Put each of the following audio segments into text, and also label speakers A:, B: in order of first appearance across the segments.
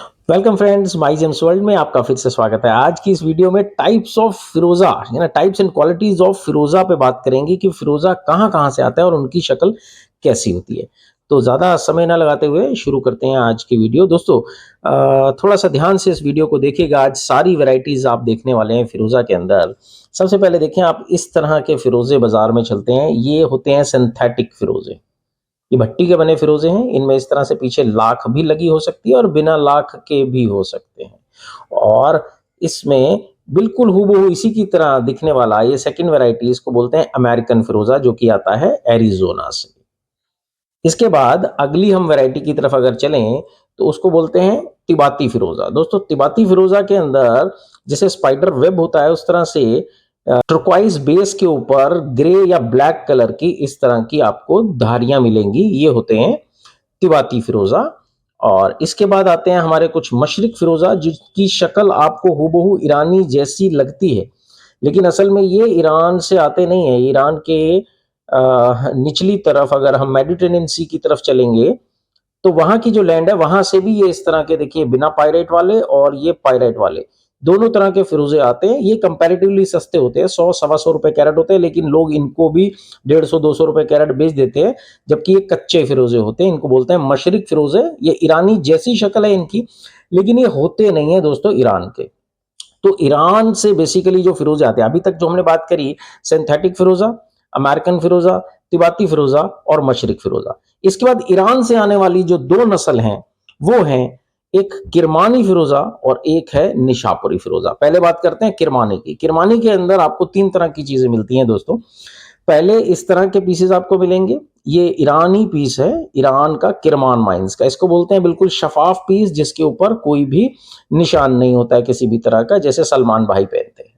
A: Welcome friends, माई James world में आपका फिर से स्वागत है। आज की इस वीडियो में टाइप्स ऑफ फिरोजा यानी टाइप्स एंड क्वालिटीज ऑफ फिरोजा पे बात करेंगे कि फिरोजा कहाँ कहाँ से आता है और उनकी शक्ल कैसी होती है। तो ज़्यादा समय ना लगाते हुए शुरू करते हैं आज की वीडियो। दोस्तों, थोड़ा सा ध्यान से इस वीडियो को देखिएगा। आज सारी वैरायटीज़ आप देखने वाले हैं फिरोजा के अंदर। सबसे पहले देखें, आप इस तरह के फिरोजे बाजार में चलते हैं। ये होते हैं सिंथेटिक फिरोजे। ये भट्टी के बने फिरोजे हैं। इनमें इस तरह से पीछे लाख भी लगी हो सकती है और बिना लाख के भी हो सकते हैं। और इसमें बिल्कुल हूबहू इसी की तरह दिखने वाला ये सेकंड वैरायटी, इसको बोलते हैं अमेरिकन फिरोजा, जो कि आता है एरिज़ोना से। इसके बाद अगली हम वैरायटी की तरफ अगर चलें तो उसको बोलते हैं तिबाती फिरोजा। दोस्तों, तिबाती फिरोजा के अंदर जैसे स्पाइडर वेब होता है उस तरह से टर्क्वाइज बेस के ऊपर ग्रे या ब्लैक कलर की इस तरह की आपको धारियां मिलेंगी। ये होते हैं तिबाती फिरोजा। और इसके बाद आते हैं हमारे कुछ मशरिक फिरोजा, जिसकी शक्ल आपको हूबहू ईरानी जैसी लगती है, लेकिन असल में ये ईरान से आते नहीं है। ईरान के निचली तरफ अगर हम मेडिटेरेनियन सी की तरफ चलेंगे तो वहां की जो लैंड है वहां से भी ये इस तरह के देखिए, बिना पायरेट वाले और ये पायरेट वाले दोनों तरह के फिरोजे आते हैं। ये कंपैरेटिवली सस्ते होते हैं, 100 सवा 100 रुपए कैरेट होते हैं, लेकिन लोग इनको भी 150 200 रुपए कैरेट बेच देते हैं, जबकि ये कच्चे फिरोजे होते हैं। इनको बोलते हैं मशरिक फिरोजे। ये ईरानी जैसी शक्ल है इनकी, लेकिन ये होते नहीं है दोस्तों ईरान के। तो ईरान से बेसिकली जो फिरोजे आते हैं, अभी तक जो हमने बात करी, सिंथेटिक फिरोजा, अमेरिकन फिरोजा, तिबाती फिरोजा और मशरिक फिरोजा। इसके बाद ईरान से आने वाली जो दो नस्ल हैं वो हैं एक किरमानी फिरोजा और एक है निशापुरी फिरोजा। पहले बात करते हैं किरमानी की। किरमानी के अंदर आपको तीन तरह की चीजें मिलती हैं दोस्तों। पहले इस तरह के पीसेस आपको मिलेंगे। ये ईरानी पीस है, ईरान का किरमान माइंस का। इसको बोलते हैं बिल्कुल शफाफ पीस, जिसके ऊपर कोई भी निशान नहीं होता है किसी भी तरह का, जैसे सलमान भाई पहनते हैं।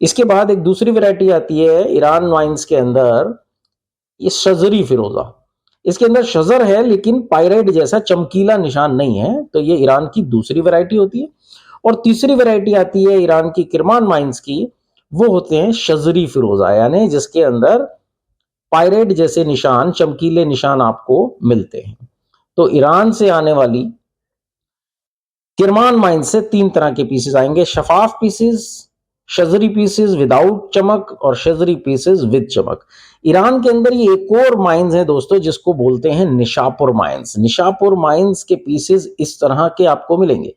A: इसके बाद एक दूसरी वैरायटी आती है ईरान वाइन्स के अंदर, ये शजरी फिरोजा। इसके अंदर शजर है लेकिन पायरेट जैसा चमकीला निशान नहीं है। तो ये ईरान की दूसरी वैरायटी होती है। और तीसरी वैरायटी आती है ईरान की किरमान माइंस की, वो होते हैं शजरी फिरोजा, यानी जिसके अंदर पायरेट जैसे निशान, चमकीले निशान आपको मिलते हैं। तो ईरान से आने वाली किरमान माइंस से तीन तरह के पीसेस आएंगे: शफाफ पीसेस, शजरी पीसेस विदाउट चमक और शजरी पीसेस विद चमक। ईरान के अंदर ये एक और माइंस है दोस्तों, जिसको बोलते हैं निशापुर माइंस। निशापुर माइंस के पीसेस इस तरह के आपको मिलेंगे।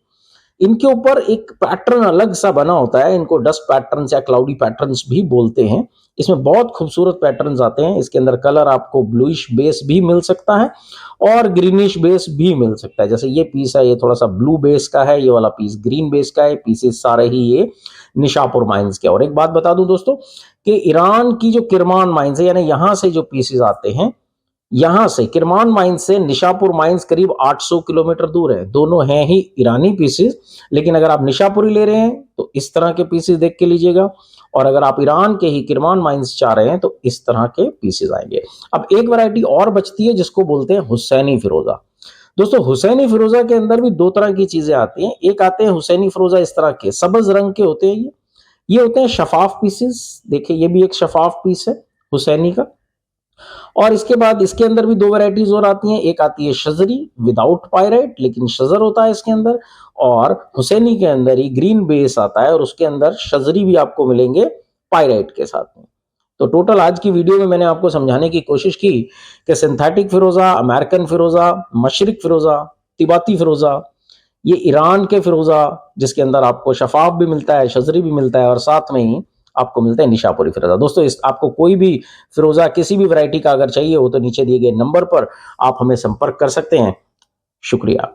A: इनके ऊपर एक पैटर्न अलग सा बना होता है। इनको डस्ट पैटर्न या क्लाउडी पैटर्न्स भी बोलते हैं। इसमें बहुत खूबसूरत पैटर्न्स आते हैं। इसके अंदर कलर आपको ब्लूइश बेस भी मिल सकता है और ग्रीनिश बेस भी मिल सकता है। जैसे ये पीस है, ये थोड़ा सा ब्लू बेस का है, ये वाला पीस ग्रीन बेस का है। पीसेस सारे ही ये निशापुर माइंस के। और एक बात बता दूं दोस्तों कि ईरान की जो किरमान माइंस है, यानी यहां से जो पीसेस आते हैं, यहां से किरमान माइंस से निशापुर माइंस करीब 800 किलोमीटर दूर है। दोनों हैं ही ईरानी पीसेस, लेकिन अगर आप निशापुरी ले रहे हैं तो इस तरह के पीसेस देख के लीजिएगा, और अगर आप ईरान के ही किरमान माइंस चाह रहे हैं तो इस तरह के पीसेस आएंगे। अब एक वैरायटी और बचती है जिसको बोलते हैं हुसैनी फिरोजा। दोस्तों, हुसैनी फिरोजा के अंदर भी दो तरह की चीजें आती हैं। एक आते हैं हुसैनी फिरोजा इस तरह के, सब्ज रंग के होते हैं। ये होते हैं शफाफ पीसेस। देखिए, ये भी एक शफाफ पीस है हुसैनी का। और इसके बाद इसके अंदर भी दो वैरायटीज और आती हैं। एक आती है शजरी विदाउट पायरेट, लेकिन शजर होता है इसके अंदर। और हुसैनी के अंदर ही ग्रीन बेस आता है और उसके अंदर शजरी भी आपको मिलेंगे पायरेट के साथ में। तो टोटल आज की वीडियो में मैंने आपको समझाने की कोशिश की कि सिंथेटिक फिरोजा, अमेरिकन फिरोजा, मशरिक फिरोजा, तिबाती फिरोजा, ये ईरान के फिरोजा जिसके अंदर आपको शफाफ भी मिलता है, शजरी भी मिलता है, और साथ में ही आपको मिलता है निशापुरी फिरोजा। दोस्तों, इस आपको कोई भी फिरोजा किसी भी वैरायटी का अगर चाहिए हो तो नीचे दिए गए नंबर पर आप हमें संपर्क कर सकते हैं। शुक्रिया।